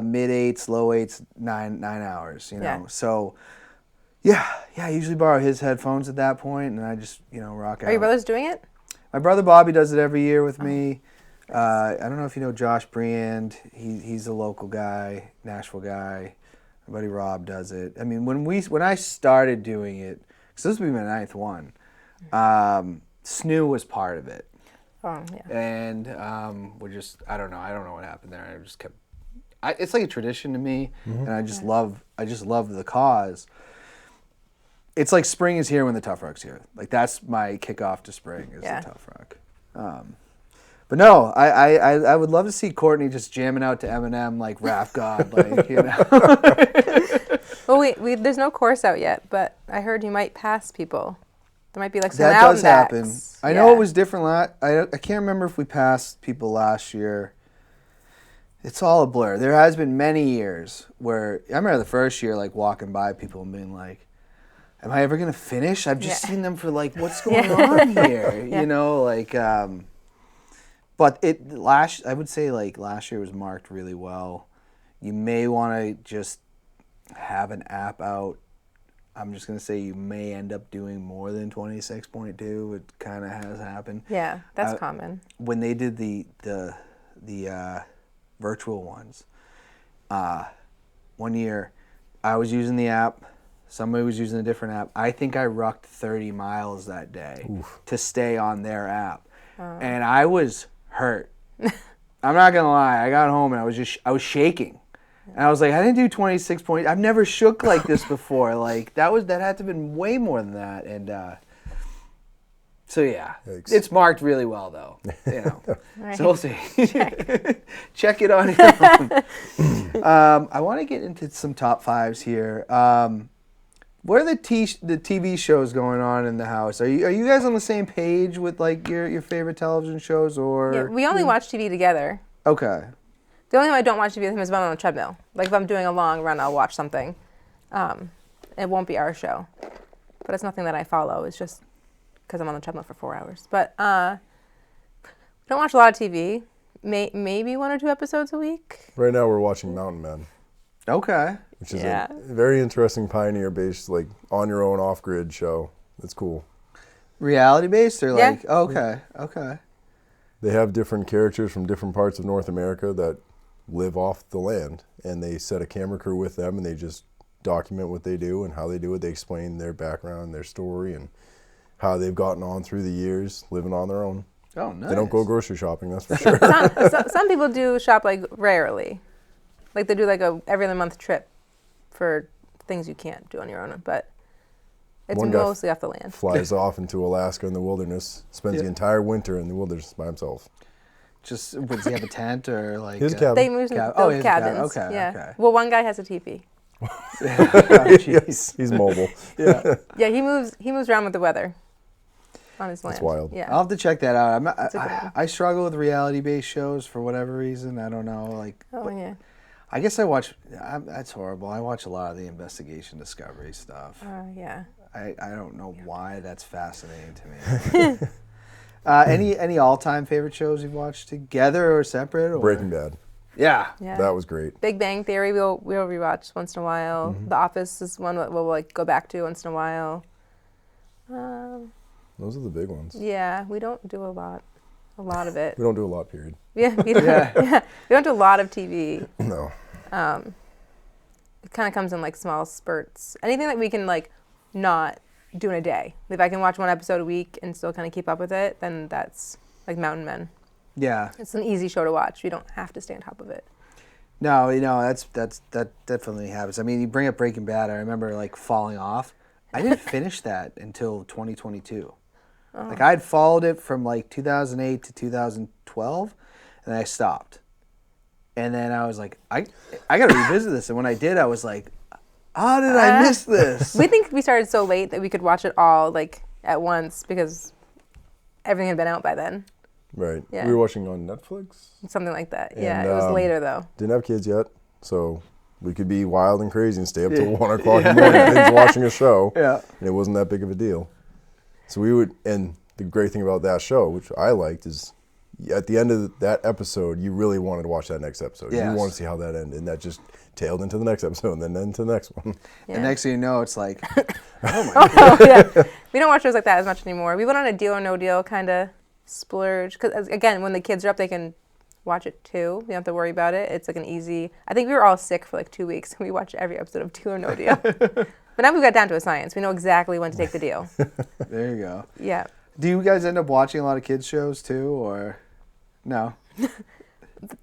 mid 8s, low 8s, 9 hours. You know, so. Yeah, I usually borrow his headphones at that point, and I just, you know, rock out. Are your brothers doing it? My brother Bobby does it every year with me. I don't know if you know Josh Briand. He's a local guy, Nashville guy. My buddy Rob does it. I mean, when I started doing it, because this would be my 9th one, Snoo was part of it. Oh, yeah. And we're just, I don't know what happened there. I just kept, it's like a tradition to me, and I just love the cause. It's like spring is here when the Tough Ruck's here. Like that's my kickoff to spring is the Tough Ruck. But no, I would love to see Courtney just jamming out to Eminem like Rap God, like, you know. Well, there's no course out yet, but I heard you might pass people. There might be like some that out does and happen. backs. I know it was different. I can't remember if we passed people last year. It's all a blur. There has been many years where I remember the first year like walking by people and being like, am I ever going to finish? I've just seen them for like, what's going on here? You know, like, but I would say like last year was marked really well. You may want to just have an app out. I'm just going to say you may end up doing more than 26.2. It kind of has happened. Yeah, that's common. When they did the virtual ones, one year I was using the app. Somebody was using a different app. I think I rucked 30 miles that day to stay on their app. And I was hurt. I'm not going to lie. I got home and I was shaking. And I was like, I didn't do 26 points. I've never shook like this before. Like that had to have been way more than that. And so yeah, it's marked really well though. You know, Right. So we'll see. Check it on your own. I want to get into some top fives here. What are the TV shows going on in the house? Are you guys on the same page with like your favorite television shows or? Yeah, we only watch TV together. Okay. The only time I don't watch TV with him is when I'm on the treadmill. Like if I'm doing a long run, I'll watch something. It won't be our show, but it's nothing that I follow. It's just because I'm on the treadmill for 4 hours. But we don't watch a lot of TV. Maybe 1 or 2 episodes a week. Right now we're watching Mountain Men. Okay. Which is a very interesting pioneer-based, like on your own off-grid show. It's cool. Reality based or Yeah. like? Okay. Okay. They have different characters from different parts of North America that live off the land, and they set a camera crew with them, and they just document what they do and how they do it. They explain their background, their story, and how they've gotten on through the years living on their own. Oh, nice. They don't go grocery shopping, that's for sure. Some people do shop like rarely. Like they do like a every other month trip for things you can't do on your own, but it's One guy mostly off the land. Flies off into Alaska in the wilderness, spends the entire winter in the wilderness by himself. Does he have a tent or like? His cabin. They move Oh, he has a cabin. cabins. Okay, Yeah. okay. Well, one guy has a teepee. Oh, jeez. He's mobile. Yeah. Yeah, he moves around with the weather on his land. That's wild. Yeah. I'll have to check that out. Okay. I struggle with reality-based shows for whatever reason. I don't know. Like, Oh yeah. I guess I watch. That's horrible. I watch a lot of the investigation discovery stuff. Yeah. I don't know why that's fascinating to me. Any all-time favorite shows you've watched together or separate? Or? Breaking Bad. Yeah. Yeah. That was great. Big Bang Theory we'll rewatch once in a while. The Office is one that we'll like go back to once in a while. Those are the big ones. Yeah, we don't do a lot of it. We don't do a lot, period. Yeah, we don't, yeah, we don't do a lot of TV. No. It kind of comes in like small spurts. Anything that we can like not do in a day. If I can watch one episode a week and still kind of keep up with it, then that's like Mountain Men. Yeah. It's an easy show to watch. You don't have to stay on top of it. No, that definitely happens. I mean, you bring up Breaking Bad. I remember like falling off. I didn't finish that until 2022. Like I had followed it from like 2008 to 2012, and I stopped. And then I was like, I got to revisit this. And when I did, I was like, how did I miss this? We think we started so late that we could watch it all like at once because everything had been out by then. Right. Yeah. We were watching on Netflix. Something like that. And, Yeah, it was later though. Didn't have kids yet, so we could be wild and crazy and stay up till 1 o'clock in the morning binge watching a show. Yeah. And it wasn't that big of a deal. So we would, and the great thing about that show, which I liked, is at the end of that episode, you really wanted to watch that next episode. Yes. You wanted to see how that ended, and that just tailed into the next episode and then into the next one. Yeah. And next thing you know, it's like, oh my God. Oh, yeah. We don't watch shows like that as much anymore. We went on a Deal or No Deal kind of splurge. Because, again, when the kids are up, they can watch it too. You don't have to worry about it. It's like an easy... I think we were all sick for like 2 weeks. We watched every episode of Deal or No Deal. But now we've got down to a science. We know exactly when to take the deal. There you go. Yeah. Do you guys end up watching a lot of kids shows too, or no?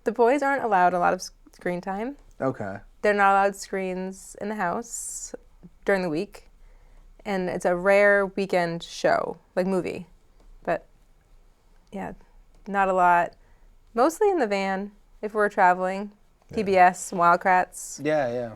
The boys aren't allowed a lot of screen time. Okay. They're not allowed screens in the house during the week. And it's a rare weekend show, like movie. But, yeah, not a lot. Mostly in the van if we're traveling. PBS, Wildcrats, Yeah.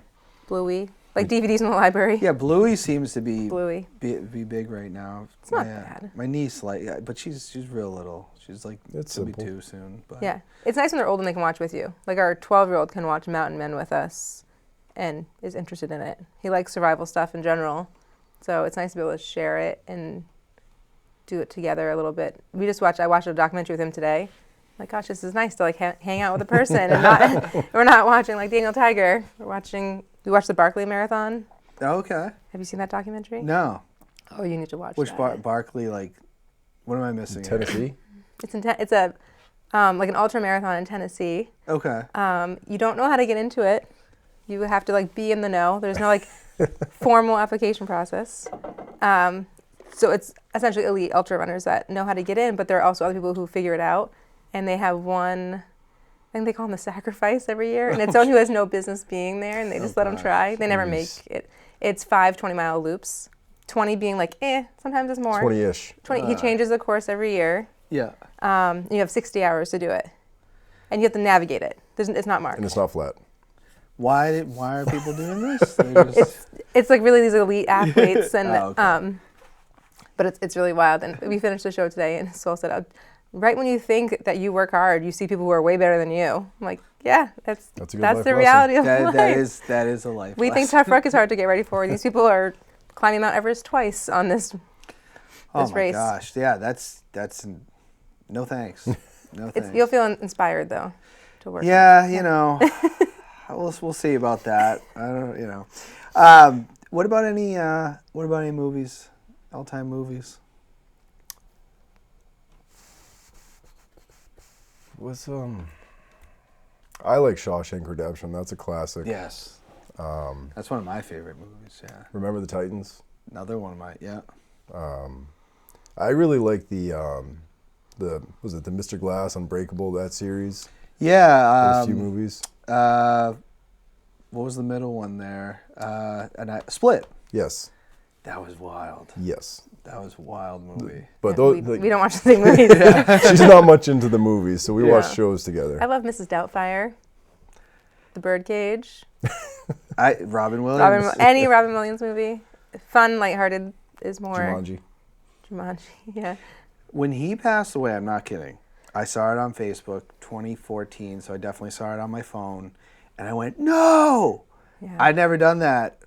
Bluey. Like DVDs in the library. Yeah, Bluey seems to be Bluey. be big right now. It's not bad. My niece but she's real little. She's like It's she'll be simple. 2 soon. But Yeah. It's nice when they're old and they can watch with you. Like our 12-year-old can watch Mountain Men with us and is interested in it. He likes survival stuff in general. So it's nice to be able to share it and do it together a little bit. I watched a documentary with him today. Like, gosh, this is nice to like hang out with a person and we're not watching like Daniel Tiger. We watched the Barkley Marathon. Okay. Have you seen that documentary? No. Oh, you need to watch Which that. Barkley, like, what am I missing? here? Tennessee? It's a like an ultra marathon in Tennessee. Okay. You don't know how to get into it. You have to like be in the know. There's no like formal application process. So it's essentially elite ultra runners that know how to get in, but there are also other people who figure it out. And they have one, I think they call him the sacrifice every year. And it's someone who has no business being there, and they just let them try. They never make it. It's 5 20-mile loops. 20 being like, sometimes it's more. 20-ish. 20. He changes the course every year. Yeah. You have 60 hours to do it. And you have to navigate it. It's not marked. And it's not flat. Why are people doing this? They're just... It's like really these elite athletes, and okay. but it's really wild. And we finished the show today, and Swell said, right when you think that you work hard, you see people who are way better than you. I'm like, yeah, that's a good the life reality of that life. that is a life. We think Tough Ruck is hard to get ready for. These people are climbing Mount Everest twice on this race. Oh my gosh, yeah, that's no thanks. No thanks. You'll feel inspired though to work. Yeah, you know, we'll see about that. I don't, you know. What about any movies? All-time movies? I like Shawshank Redemption. That's a classic. Yes. That's one of my favorite movies, yeah. Remember the Titans? Another one of my, yeah. I really like the Mr. Glass, Unbreakable, that series? Yeah. Those few movies. What was the middle one there? Split. Yes. That was wild. Yes. That was a wild movie. But we don't watch the same movies. She's not much into the movies, so we watch shows together. I love Mrs. Doubtfire, The Birdcage. Robin Williams. Any Robin Williams movie. Fun, lighthearted is more. Jumanji, yeah. When he passed away, I'm not kidding. I saw it on Facebook, 2014, so I definitely saw it on my phone. And I went, no! Yeah. I'd never done that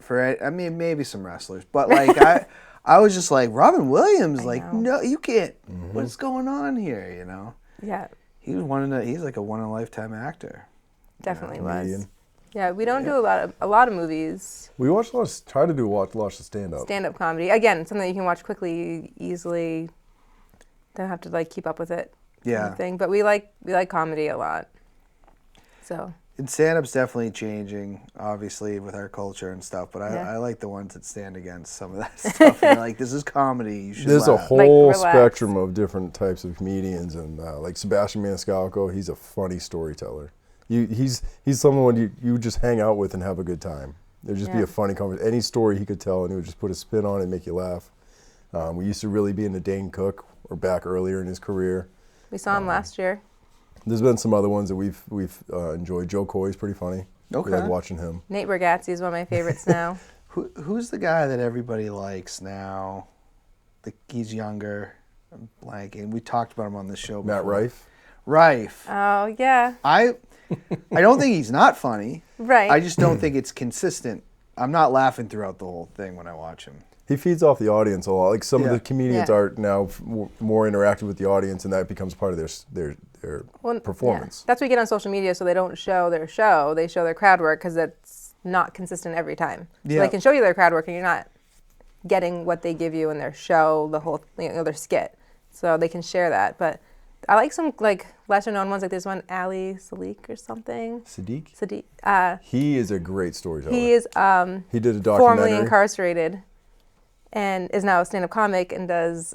I mean, maybe some wrestlers. But, like, I was just like, Robin Williams, no, you can't. Mm-hmm. What's going on here, you know? Yeah. He's like a one-in-a-lifetime actor. Definitely was. Yeah, we don't do a lot of movies. We watch try to watch the stand-up. Stand-up comedy. Again, something you can watch quickly, easily. Don't have to, like, keep up with it. Yeah. But we like comedy a lot. So. And stand-up's definitely changing, obviously, with our culture and stuff. But I like the ones that stand against some of that stuff. They're like, this is comedy. You should There's laugh. a whole spectrum of different types of comedians, and like Sebastian Maniscalco, he's a funny storyteller. He's someone you just hang out with and have a good time. There'd just be a funny conversation. Any story he could tell, and he would just put a spin on it and make you laugh. We used to really be into Dane Cook, or back earlier in his career. We saw him last year. There's been some other ones that we've enjoyed. Joe Coy's pretty funny. Okay. We like watching him. Nate Bargatze is one of my favorites now. Who's the guy that everybody likes now? He's younger. I'm blanking. We talked about him on this show before. Matt Rife. Rife. Oh, yeah. I don't think he's not funny. Right. I just don't think it's consistent. I'm not laughing throughout the whole thing when I watch him. He feeds off the audience a lot. Like some of the comedians are now more interactive with the audience, and that becomes part of their performance. Yeah. That's what you get on social media, so they don't show their show. They show their crowd work because it's not consistent every time. So they can show you their crowd work, and you're not getting what they give you in their show, the whole their skit. So they can share that. But I like some lesser known ones. Like there's one, Ali Sadiq or something. Sadiq? He is a great storyteller. He is he did a documentary. Formerly incarcerated and is now a stand-up comic and does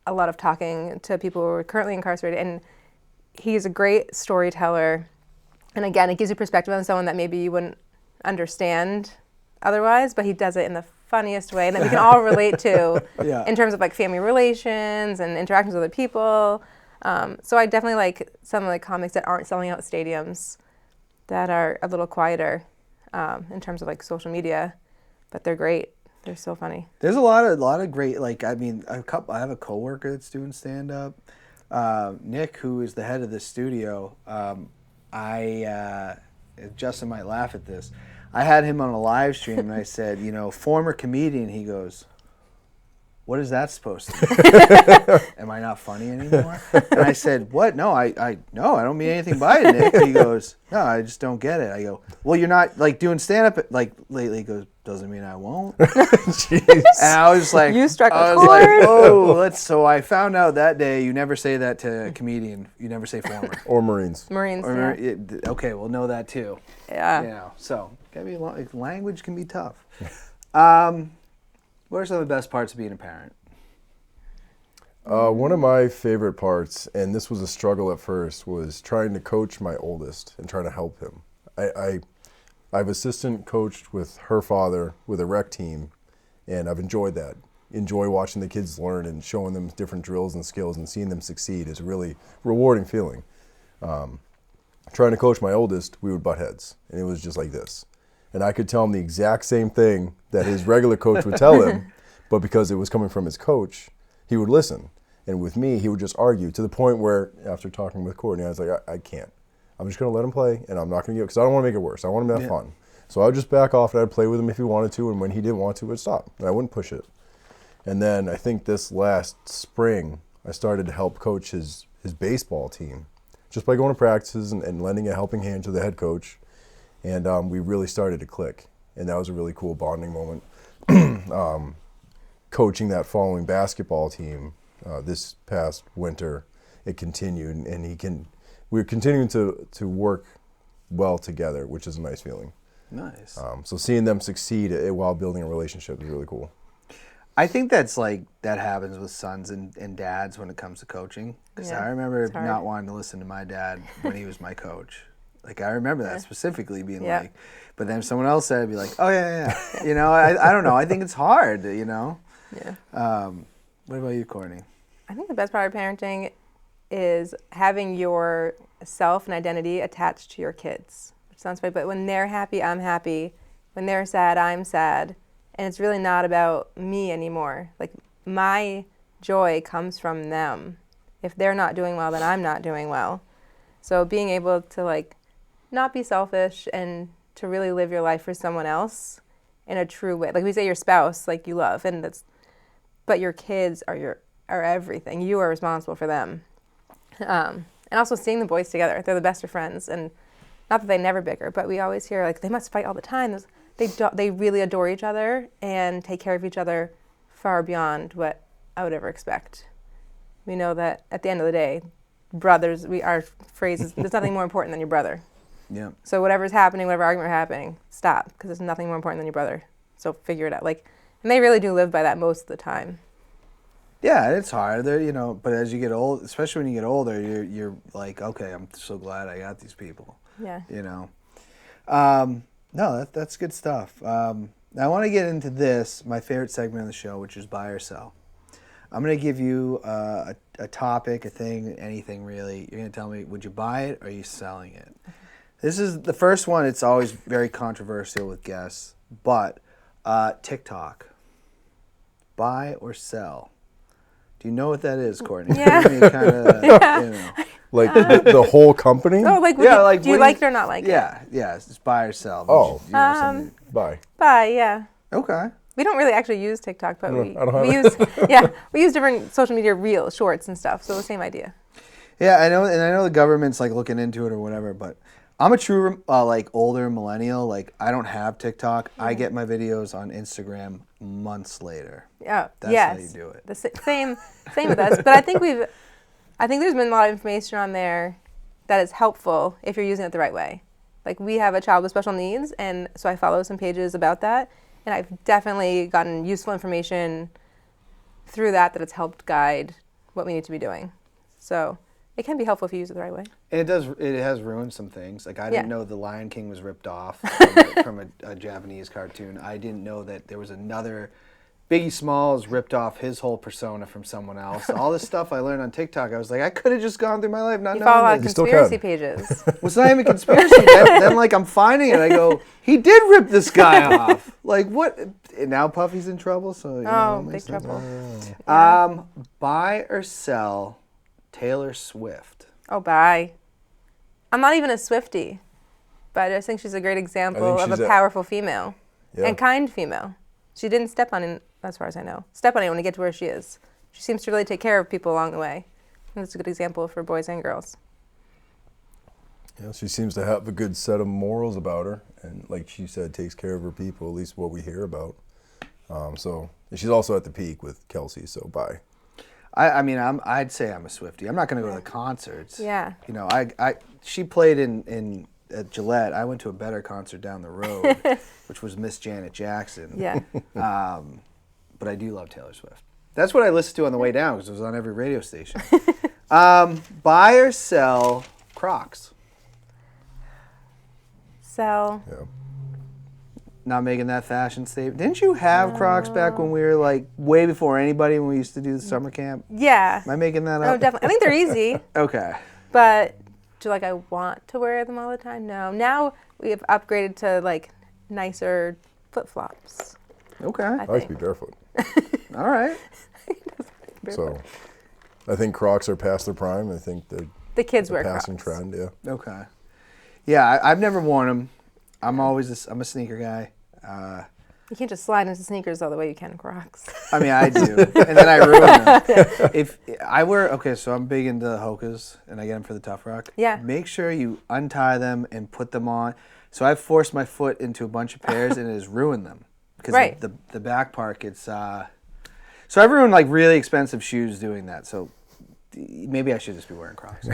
a lot of talking to people who are currently incarcerated. And he's a great storyteller. And again, it gives you perspective on someone that maybe you wouldn't understand otherwise, but he does it in the funniest way that we can all relate to in terms of like family relations and interactions with other people. So I definitely like some of the comics that aren't selling out stadiums, that are a little quieter in terms of like social media, but they're great. They're so funny. There's a lot of great, I have a coworker that's doing stand up. Nick, who is the head of the studio. Justin might laugh at this. I had him on a live stream and I said, former comedian. He goes, what is that supposed to mean? Am I not funny anymore? And I said, what? No, I don't mean anything by it, Nick. He goes, no, I just don't get it. I go, well, you're not doing stand-up lately. He goes, doesn't mean I won't. Jeez. And I was like, you struck a chord. So I found out that day you never say that to a comedian. You never say former. Or Marines. Okay, we'll know that too. Yeah. So language can be tough. What are some of the best parts of being a parent? One of my favorite parts, and this was a struggle at first, was trying to coach my oldest and trying to help him. I've assistant coached with her father with a rec team, and I've enjoyed that. Enjoy watching the kids learn and showing them different drills and skills and seeing them succeed is a really rewarding feeling. Trying to coach my oldest, we would butt heads, and it was just like this. And I could tell him the exact same thing that his regular coach would tell him, but because it was coming from his coach, he would listen. And with me, he would just argue to the point where, after talking with Courtney, I was like, I can't. I'm just going to let him play, and I'm not going to because I don't want to make it worse. I want him to have fun. So I would just back off, and I'd play with him if he wanted to, and when he didn't want to, I'd stop. And I wouldn't push it. And then I think this last spring, I started to help coach his baseball team, just by going to practices and lending a helping hand to the head coach. And we really started to click, and that was a really cool bonding moment. Coaching that following basketball team this past winter, it continued, and he can we're continuing to work well together, which is a nice feeling. Nice. So seeing them succeed while building a relationship is really cool. I think that happens with sons and dads when it comes to coaching. Because I remember not wanting to listen to my dad when he was my coach. Like, I remember that specifically being like, but then if someone else said, I'd be like, oh, yeah. You know, I don't know. I think it's hard, you know? Yeah. What about you, Courtney? I think the best part of parenting is having your self and identity attached to your kids. Which sounds funny, but when they're happy, I'm happy. When they're sad, I'm sad. And it's really not about me anymore. Like, my joy comes from them. If they're not doing well, then I'm not doing well. So being able to, like, not be selfish and to really live your life for someone else in a true way. Like we say your spouse, like, you love, and but your kids are everything. You are responsible for them. And also seeing the boys together. They're the best of friends. And not that they never bicker, but we always hear, like, they must fight all the time. They really adore each other and take care of each other far beyond what I would ever expect. We know that at the end of the day, brothers, our phrase is, there's nothing more important than your brother. Yeah. So whatever's happening, whatever argument happening, stop, because there's nothing more important than your brother. So figure it out. Like, and they really do live by that most of the time. Yeah, it's hard, you know, but as you get old, especially when you get older, you're like, okay, I'm so glad I got these people. Yeah. You know. No, that's good stuff. Now I want to get into my favorite segment of the show, which is buy or sell. I'm going to give you a topic, a thing, anything really. You're going to tell me, would you buy it or are you selling it? Okay. This is the first one. It's always very controversial with guests, but TikTok, buy or sell? Do you know what that is, Courtney? Yeah. Kinda, you know. Like the whole company? Oh, like, do you like it or not like it? Yeah, it's buy or sell. Oh, buy, yeah. Okay. We don't really actually use TikTok, but we use different social media reels, shorts and stuff. So the same idea. Yeah, I know the government's like looking into it or whatever, but I'm a true like older millennial. Like, I don't have TikTok. I get my videos on Instagram months later. Yeah, that's how you do it. The same with us. But I think there's been a lot of information on there that is helpful if you're using it the right way. Like, we have a child with special needs, and so I follow some pages about that, and I've definitely gotten useful information through that it's helped guide what we need to be doing. So it can be helpful if you use it the right way. And it has ruined some things. Like, I didn't know The Lion King was ripped off from a Japanese cartoon. I didn't know that there was another Biggie Smalls ripped off his whole persona from someone else. All this stuff I learned on TikTok, I was like, I could have just gone through my life not knowing. You follow a lot of this. conspiracy pages. Well, it's not even conspiracy. then like, I'm finding it. I go, he did rip this guy off. Like, what? And now Puffy's in trouble. So big trouble. Buy or sell Taylor Swift? Oh, buy. I'm not even a Swiftie, but I just think she's a great example of a powerful female and kind female. She didn't step on, as far as I know, anyone to get to where she is. She seems to really take care of people along the way. And that's a good example for boys and girls. Yeah, she seems to have a good set of morals about her, and like she said, takes care of her people, at least what we hear about. So she's also at the peak with Kelsey, so bye. I mean, I'd say I'm a Swiftie. I'm not going to go to the concerts. Yeah. You know, she played at Gillette. I went to a better concert down the road, which was Miss Janet Jackson. Yeah. But I do love Taylor Swift. That's what I listened to on the way down because it was on every radio station. Buy or sell Crocs? Sell. Yeah. Not making that fashion statement. Didn't you have Crocs back when we were like way before anybody when we used to do the summer camp? Yeah. Am I making that up? No, definitely. I think they're easy. Okay. But I want to wear them all the time? No. Now we have upgraded to like nicer flip-flops. Okay. I like to be barefoot. All right. So I think Crocs are past their prime. I think the kids wear passing Crocs. trend, yeah. Okay. Yeah, I've never worn them. I'm a sneaker guy. You can't just slide into sneakers all the way you can Crocs. I mean, I do, and then I ruin them. If I so I'm big into Hokas, and I get them for the Tough Ruck. Yeah. Make sure you untie them and put them on. So I've forced my foot into a bunch of pairs, and it has ruined them because the back part gets. So I've ruined like really expensive shoes doing that. So maybe I should just be wearing Crocs.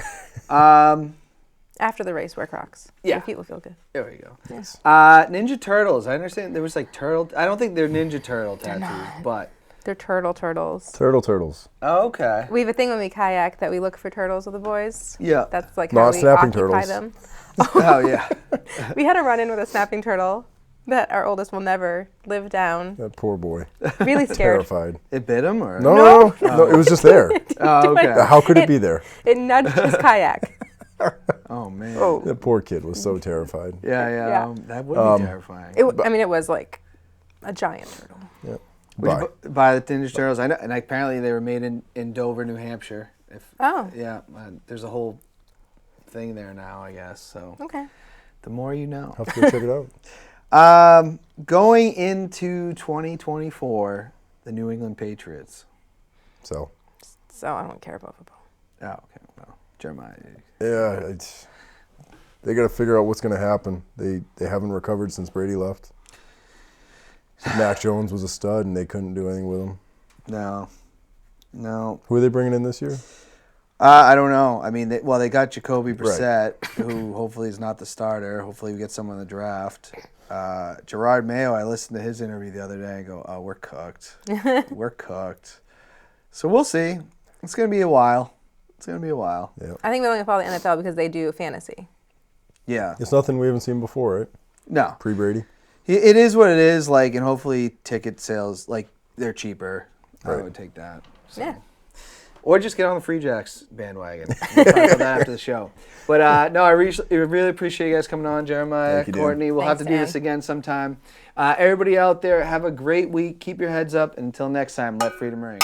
After the race, wear Crocs. Yeah. Your feet will feel good. There we go. Yes. Ninja Turtles. I understand there was like turtle. I don't think they're Ninja Turtle tattoos, but They're turtles. Turtles. oh, okay. We have a thing when we kayak that we look for turtles with the boys. Yeah. That's like Not how we snapping occupy turtles. them. Oh yeah. We had a run-in with a snapping turtle that our oldest will never live down. That poor boy. Really scared. Terrified. It bit him or No, it was just there. Oh, okay. How could it be there? It nudged his kayak. Oh man. Oh. That poor kid was so terrified. Yeah. That would be terrifying. It was like a giant turtle. Yeah. Would Bye. you buy the Ninja Turtles? I know, and apparently they were made in Dover, New Hampshire. Oh. Yeah, there's a whole thing there now, I guess. So Okay. the more you know. Have to go check it out. Going into 2024, the New England Patriots. So, So I don't care about football. Oh, okay. Well, Jeremiah. yeah, they got to figure out what's going to happen. They haven't recovered since Brady left. Mac Jones was a stud, and they couldn't do anything with him. No. Who are they bringing in this year? I don't know. I mean, they got Jacoby Brissett, who hopefully is not the starter. Hopefully we get someone in the draft. Gerard Mayo, I listened to his interview the other day and go, oh, we're cooked. We're cooked. So we'll see. It's going to be a while. Yeah. I think we only follow the NFL because they do fantasy. Yeah. It's nothing we haven't seen before, right? No. Pre-Brady. It is what it is, like, and hopefully ticket sales, like, they're cheaper. I Right. would take that. So. Yeah. Or just get on the Free Jacks bandwagon. We'll talk about that after the show. But no, I really appreciate you guys coming on, Jeremiah, Thank you, Dan. Courtney. We'll have Thanks, to do Dan. this again sometime. Everybody out there, have a great week. Keep your heads up. And until next time, let freedom ring.